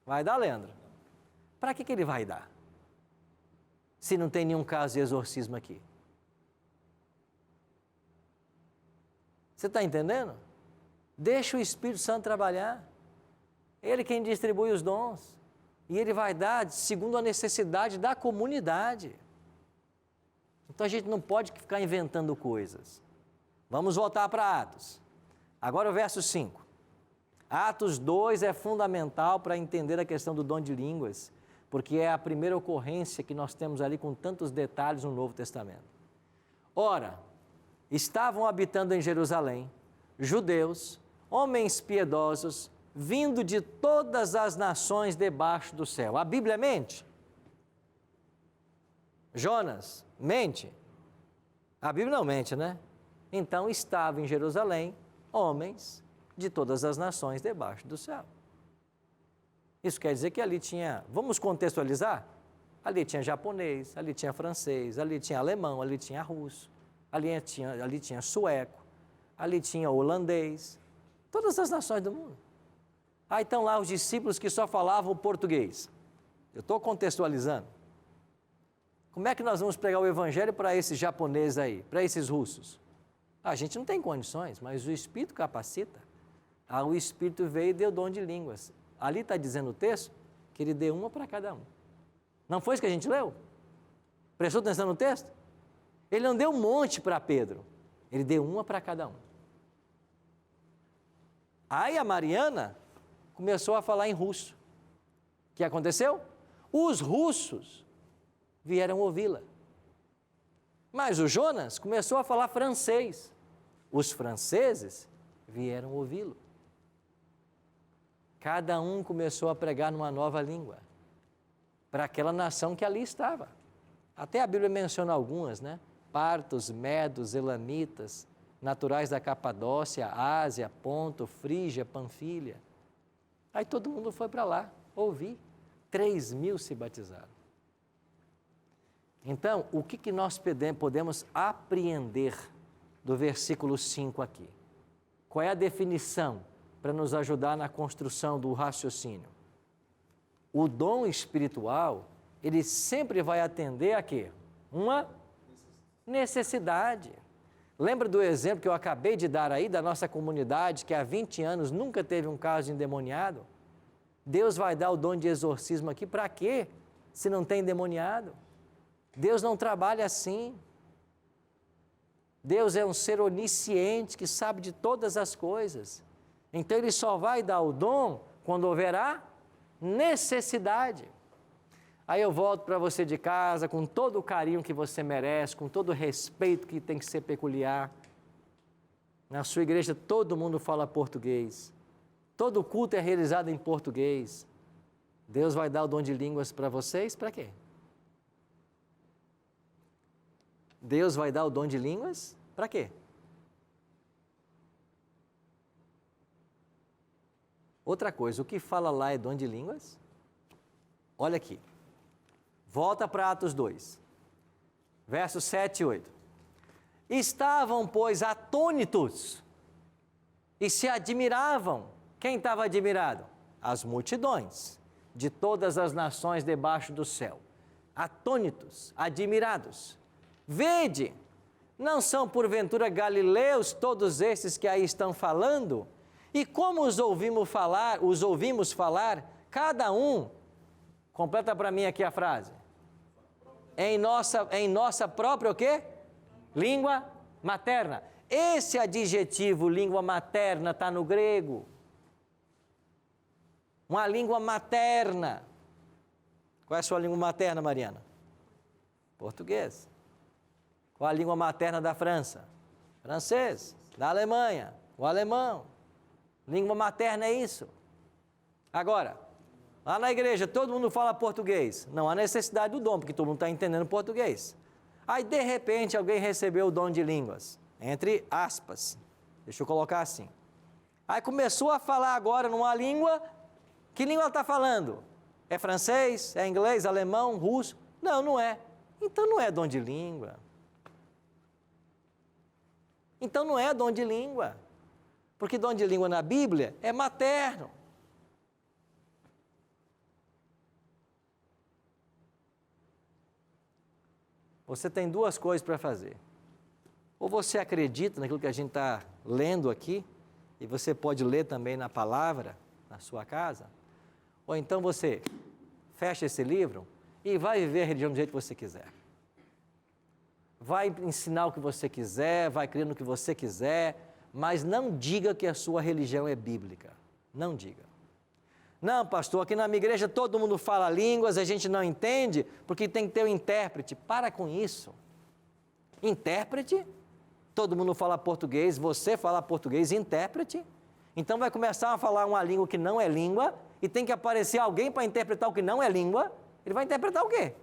Vai dar, Leandro? Para que ele vai dar? Se não tem nenhum caso de exorcismo aqui. Você está entendendo? Deixa o Espírito Santo trabalhar. Ele quem distribui os dons. E ele vai dar segundo a necessidade da comunidade. Então a gente não pode ficar inventando coisas. Vamos voltar para Atos. Agora o verso 5. Atos 2 é fundamental para entender a questão do dom de línguas, porque é a primeira ocorrência que nós temos ali com tantos detalhes no Novo Testamento. Ora, estavam habitando em Jerusalém judeus, homens piedosos, vindo de todas as nações debaixo do céu. A Bíblia mente? Jonas, mente? A Bíblia não mente, né? Então, estavam em Jerusalém homens de todas as nações debaixo do céu. Isso quer dizer que ali tinha, vamos contextualizar? Ali tinha japonês, ali tinha francês, ali tinha alemão, ali tinha russo, ali tinha sueco, ali tinha holandês, todas as nações do mundo. Aí estão lá os discípulos que só falavam português. Eu estou contextualizando. Como é que nós vamos pregar o evangelho para esses japoneses aí, para esses russos? A gente não tem condições, mas o Espírito capacita. O Espírito veio e deu dom de línguas. Ali está dizendo o texto que ele deu uma para cada um. Não foi isso que a gente leu? Prestou atenção no texto? Ele não deu um monte para Pedro, ele deu uma para cada um. Aí a Mariana começou a falar em russo. O que aconteceu? Os russos vieram ouvi-la. Mas o Jonas começou a falar francês. Os franceses vieram ouvi-lo. Cada um começou a pregar numa nova língua, para aquela nação que ali estava. Até a Bíblia menciona algumas, né? Partos, medos, elamitas, naturais da Capadócia, Ásia, Ponto, Frígia, Panfilha. Aí todo mundo foi para lá ouvir. 3.000 se batizaram. Então, o que nós podemos apreender do versículo 5 aqui? Qual é a definição para nos ajudar na construção do raciocínio? O dom espiritual, ele sempre vai atender a quê? Uma necessidade. Lembra do exemplo que eu acabei de dar aí da nossa comunidade que há 20 anos nunca teve um caso de endemoniado? Deus vai dar o dom de exorcismo aqui para quê? Se não tem endemoniado? Deus não trabalha assim. Deus é um ser onisciente que sabe de todas as coisas. Então Ele só vai dar o dom quando houver a necessidade. Aí eu volto para você de casa com todo o carinho que você merece, com todo o respeito que tem que ser peculiar. Na sua igreja todo mundo fala português. Todo culto é realizado em português. Deus vai dar o dom de línguas para vocês? Para quê? Deus vai dar o dom de línguas? Para quê? Outra coisa, o que fala lá é dom de línguas? Olha aqui. Volta para Atos 2, versos 7 e 8. Estavam, pois, atônitos e se admiravam. Quem estava admirado? As multidões de todas as nações debaixo do céu. Atônitos, admirados. Vede, não são porventura galileus todos esses que aí estão falando? E como os ouvimos falar, cada um, completa para mim aqui a frase, em nossa própria o quê? Língua materna. Esse adjetivo, língua materna, está no grego. Uma língua materna. Qual é a sua língua materna, Mariana? Português. Qual a língua materna da França? Francês. Da Alemanha? O alemão. Língua materna é isso. Agora, lá na igreja todo mundo fala português. Não há necessidade do dom, porque todo mundo está entendendo português. Aí, de repente, alguém recebeu o dom de línguas. Entre aspas. Deixa eu colocar assim. Aí começou a falar agora numa língua. Que língua ela está falando? É francês? É inglês? Alemão? Russo? Não, não é. Então não é dom de língua. Então não é dom de língua. Porque dom de língua na Bíblia é materno. Você tem duas coisas para fazer. Ou você acredita naquilo que a gente está lendo aqui, e você pode ler também na palavra, na sua casa, ou então você fecha esse livro e vai viver a religião do jeito que você quiser. Vai ensinar o que você quiser, vai crer no que você quiser, mas não diga que a sua religião é bíblica. Não diga. Não, pastor, aqui na minha igreja todo mundo fala línguas, a gente não entende, porque tem que ter um intérprete. Para com isso. Intérprete? Todo mundo fala português, você fala português, intérprete? Então vai começar a falar uma língua que não é língua, e tem que aparecer alguém para interpretar o que não é língua. Ele vai interpretar o quê?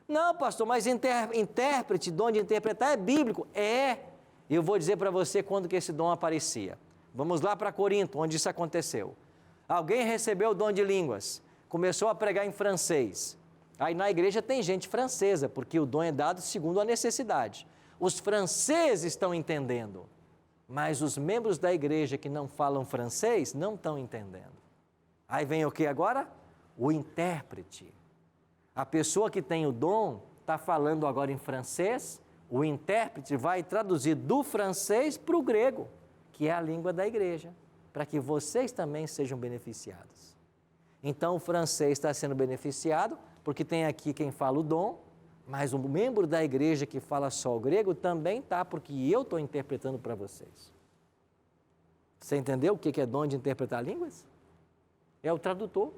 Não, pastor, mas intérprete, dom de interpretar é bíblico. É. Eu vou dizer para você quando que esse dom aparecia. Vamos lá para Corinto, onde isso aconteceu. Alguém recebeu o dom de línguas, começou a pregar em francês. Aí na igreja tem gente francesa, porque o dom é dado segundo a necessidade. Os franceses estão entendendo, mas os membros da igreja que não falam francês não estão entendendo. Aí vem o que agora? O intérprete. A pessoa que tem o dom está falando agora em francês, o intérprete vai traduzir do francês para o grego, que é a língua da igreja, para que vocês também sejam beneficiados. Então, o francês está sendo beneficiado, porque tem aqui quem fala o dom, mas o membro da igreja que fala só o grego também está, porque eu estou interpretando para vocês. Você entendeu o que é dom de interpretar línguas? É o tradutor.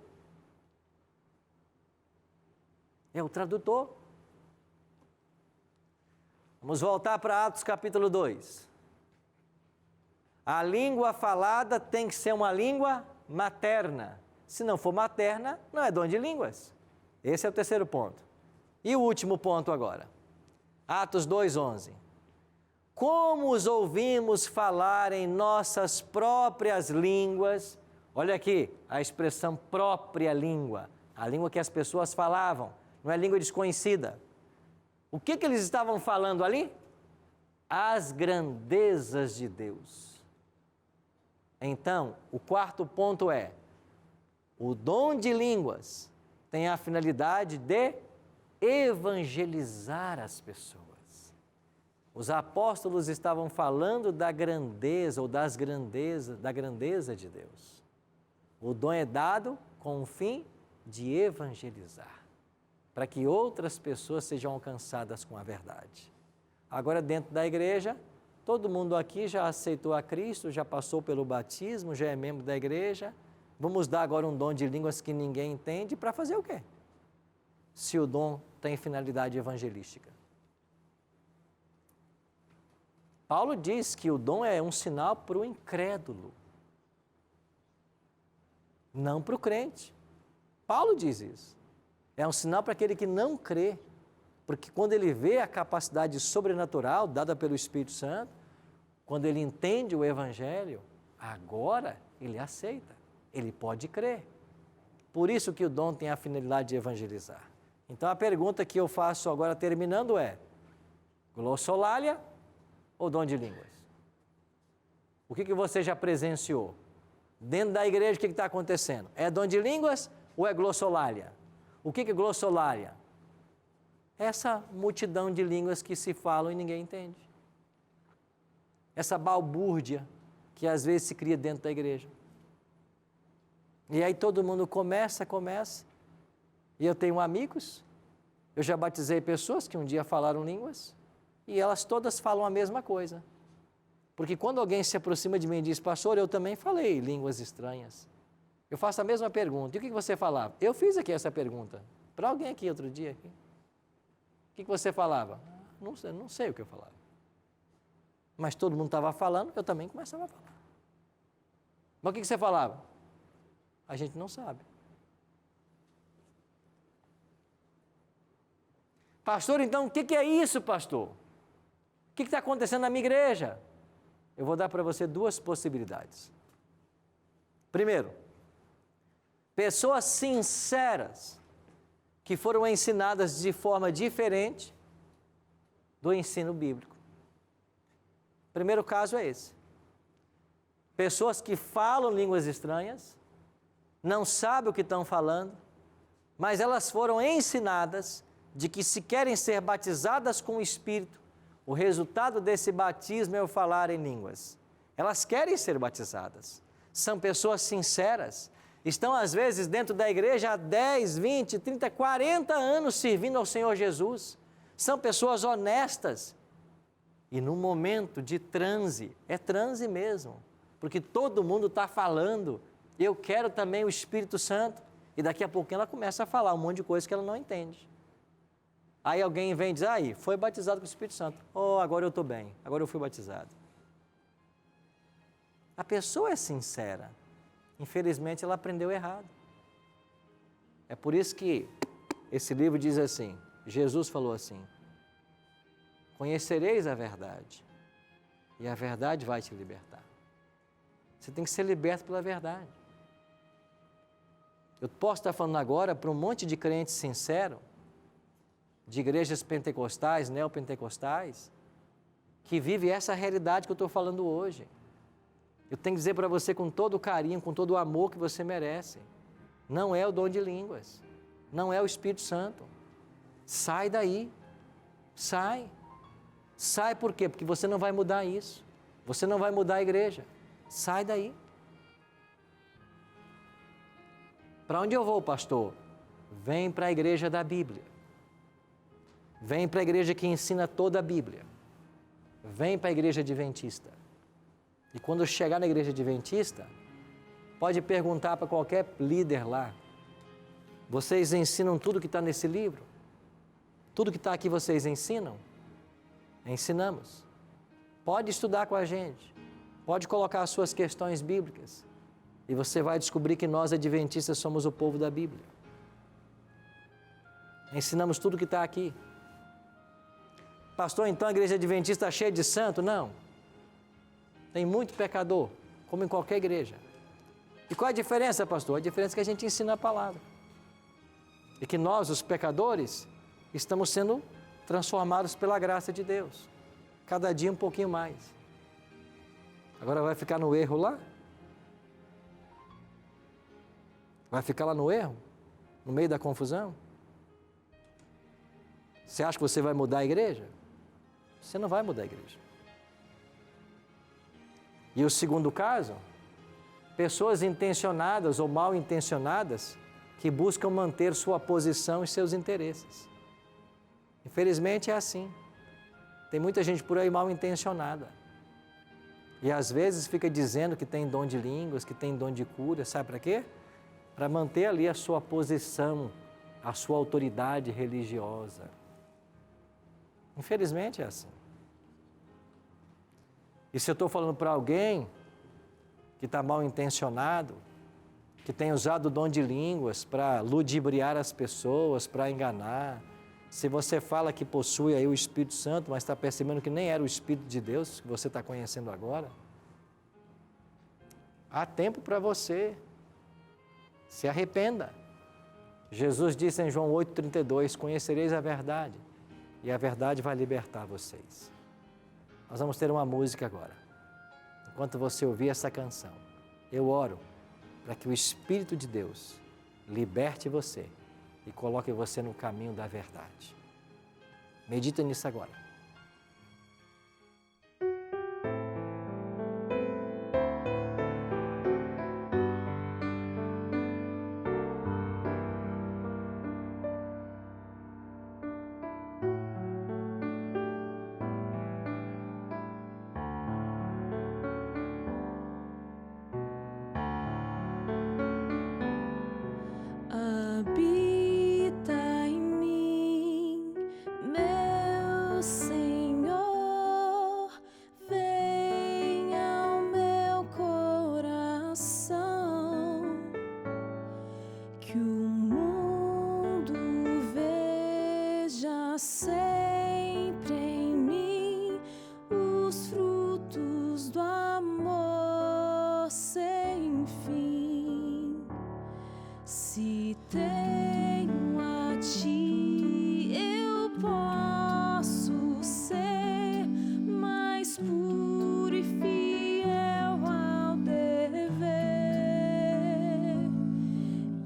É o tradutor. Vamos voltar para Atos capítulo 2. A língua falada tem que ser uma língua materna. Se não for materna, não é dom de línguas. Esse é o terceiro ponto. E o último ponto agora. Atos 2:11. Como os ouvimos falar em nossas próprias línguas. Olha aqui, a expressão própria língua. A língua que as pessoas falavam. Não é língua desconhecida. O que eles estavam falando ali? As grandezas de Deus. Então, o quarto ponto é, o dom de línguas tem a finalidade de evangelizar as pessoas. Os apóstolos estavam falando da grandeza ou da grandeza de Deus. O dom é dado com o fim de evangelizar, para que outras pessoas sejam alcançadas com a verdade. Agora, dentro da igreja, todo mundo aqui já aceitou a Cristo, já passou pelo batismo, já é membro da igreja, Vamos dar agora um dom de línguas que ninguém entende para fazer o quê? Se o dom tem finalidade evangelística. Paulo diz que o dom é um sinal para o incrédulo, não para o crente. Paulo diz isso. É um sinal para aquele que não crê, porque quando ele vê a capacidade sobrenatural dada pelo Espírito Santo, quando ele entende o Evangelho, agora ele aceita, ele pode crer. Por isso que o dom tem a finalidade de evangelizar. Então a pergunta que eu faço agora terminando é: glossolalia ou dom de línguas? O que você já presenciou? Dentro da igreja, o que está acontecendo? É dom de línguas ou é glossolalia? O que é glossolalia? Essa multidão de línguas que se falam e ninguém entende. Essa balbúrdia que às vezes se cria dentro da igreja. E aí todo mundo começa. E eu tenho amigos, eu já batizei pessoas que um dia falaram línguas, e elas todas falam a mesma coisa. Porque quando alguém se aproxima de mim e diz: pastor, eu também falei línguas estranhas. Eu faço a mesma pergunta: e o que você falava? Eu fiz aqui essa pergunta para alguém aqui outro dia. Aqui. O que você falava? Não sei o que eu falava. Mas todo mundo estava falando, eu também começava a falar. Mas o que você falava? A gente não sabe. Pastor, então o que é isso, pastor? O que está acontecendo na minha igreja? Eu vou dar para você duas possibilidades. Primeiro, pessoas sinceras que foram ensinadas de forma diferente do ensino bíblico. Primeiro caso é esse. Pessoas que falam línguas estranhas, não sabem o que estão falando, mas elas foram ensinadas de que se querem ser batizadas com o Espírito, o resultado desse batismo é o falar em línguas. Elas querem ser batizadas. São pessoas sinceras. Estão às vezes dentro da igreja há 10, 20, 30, 40 anos servindo ao Senhor Jesus. São pessoas honestas. E num momento de transe, é transe mesmo, porque todo mundo está falando, eu quero também o Espírito Santo, e daqui a pouquinho ela começa a falar um monte de coisa que ela não entende. Aí alguém vem e diz: aí, foi batizado com o Espírito Santo. Oh, agora eu estou bem, agora eu fui batizado. A pessoa é sincera. Infelizmente, ela aprendeu errado. É por isso que esse livro diz assim, Jesus falou assim: conhecereis a verdade, e a verdade vai te libertar. Você tem que ser liberto pela verdade. Eu posso estar falando agora para um monte de crentes sinceros, de igrejas pentecostais, neopentecostais, que vive essa realidade que eu estou falando hoje. Eu tenho que dizer para você com todo o carinho, com todo o amor que você merece. Não é o dom de línguas, não é o Espírito Santo. Sai daí, sai. Sai por quê? Porque você não vai mudar isso. Você não vai mudar a igreja. Sai daí. Para onde eu vou, pastor? Vem para a igreja da Bíblia. Vem para a igreja que ensina toda a Bíblia. Vem para a igreja adventista. E quando chegar na igreja adventista, pode perguntar para qualquer líder lá: vocês ensinam tudo que está nesse livro? Tudo que está aqui vocês ensinam? Ensinamos. Pode estudar com a gente. Pode colocar as suas questões bíblicas. E você vai descobrir que nós adventistas somos o povo da Bíblia. Ensinamos tudo que está aqui. Pastor, então a igreja adventista está cheia de santo? Não. Tem muito pecador, como em qualquer igreja. E qual é a diferença, pastor? A diferença é que a gente ensina a palavra. E que nós, os pecadores, estamos sendo transformados pela graça de Deus. Cada dia um pouquinho mais. Agora vai ficar no erro lá? Vai ficar lá no erro? No meio da confusão? Você acha que você vai mudar a igreja? Você não vai mudar a igreja. E o segundo caso, pessoas intencionadas ou mal intencionadas que buscam manter sua posição e seus interesses. Infelizmente é assim. Tem muita gente por aí mal intencionada. E às vezes fica dizendo que tem dom de línguas, que tem dom de cura, sabe para quê? Para manter ali a sua posição, a sua autoridade religiosa. Infelizmente é assim. E se eu estou falando para alguém que está mal intencionado, que tem usado o dom de línguas para ludibriar as pessoas, para enganar, se você fala que possui aí o Espírito Santo, mas está percebendo que nem era o Espírito de Deus que você está conhecendo agora, há tempo para você. Se arrependa. Jesus disse em João 8,32, conhecereis a verdade, e a verdade vai libertar vocês. Nós vamos ter uma música agora. Enquanto você ouvir essa canção, eu oro para que o Espírito de Deus liberte você e coloque você no caminho da verdade. Medita nisso agora. Habita em mim, meu Senhor, vem ao meu coração, que o mundo veja sempre em mim os frutos do amor sem fim. Se tenho a ti, eu posso ser mais puro e fiel ao dever,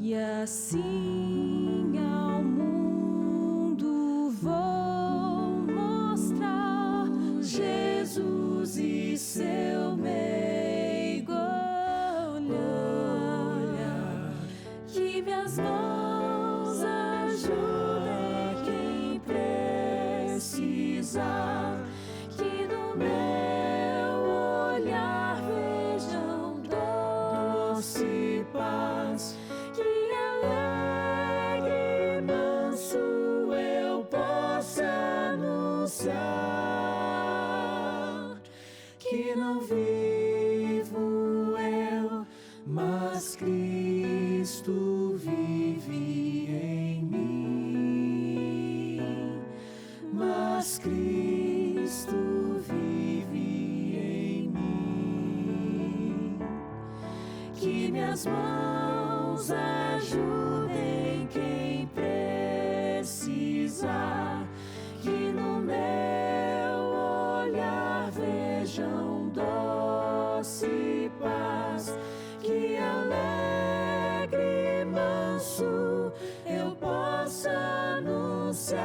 e assim ao mundo vou mostrar Jesus e seu meigo olhar. Que minhas mãos ajudem quem precisar, que no meu olhar vejam doce paz, que alegre e manso eu possa anunciar, que não vivo eu, mas Cristo vive em mim, mas Cristo vive em mim. Que minhas mãos ajudem quem precisar, que no meu olhar vejam doce paz, que alegre e manso eu possa anunciar,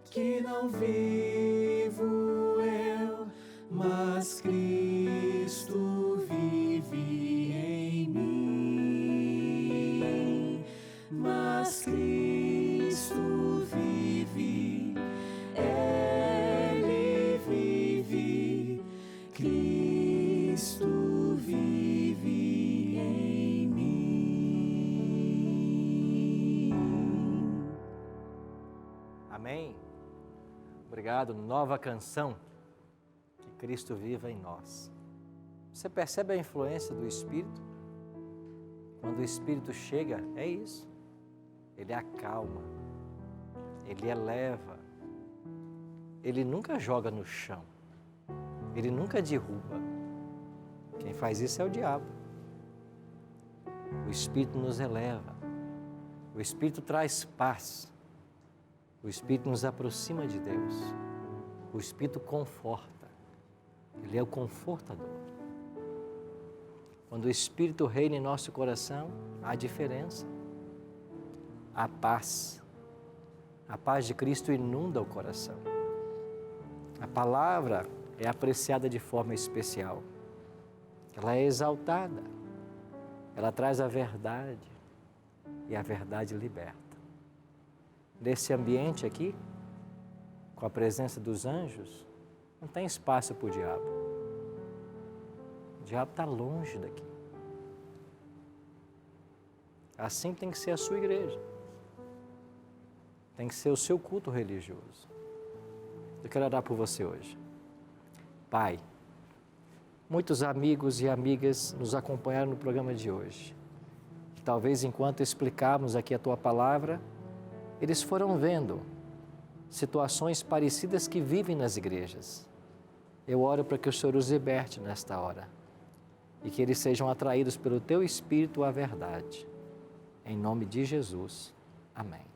que não vivo eu, mas Cristo vive em mim, mas Cristo vive, Ele vive, Cristo vive em mim. Amém? Obrigado. Nova canção. Que Cristo viva em nós. Você percebe a influência do Espírito? Quando o Espírito chega, é isso. Ele acalma, ele eleva, ele nunca joga no chão, ele nunca derruba. Quem faz isso é o diabo. O Espírito nos eleva, o Espírito traz paz, o Espírito nos aproxima de Deus, o Espírito conforta, ele é o confortador. Quando o Espírito reina em nosso coração, há diferença. A paz de Cristo inunda o coração. A palavra é apreciada de forma especial. Ela é exaltada. Ela traz a verdade e a verdade liberta. Nesse ambiente aqui, com a presença dos anjos, Não tem espaço para o diabo. O diabo está longe daqui. Assim tem que ser a sua igreja. Tem que ser o seu culto religioso. Eu quero orar por você hoje. Pai, muitos amigos e amigas nos acompanharam no programa de hoje. Talvez enquanto explicarmos aqui a Tua palavra, eles foram vendo situações parecidas que vivem nas igrejas. Eu oro para que o Senhor os liberte nesta hora e que eles sejam atraídos pelo Teu Espírito à verdade. Em nome de Jesus. Amém.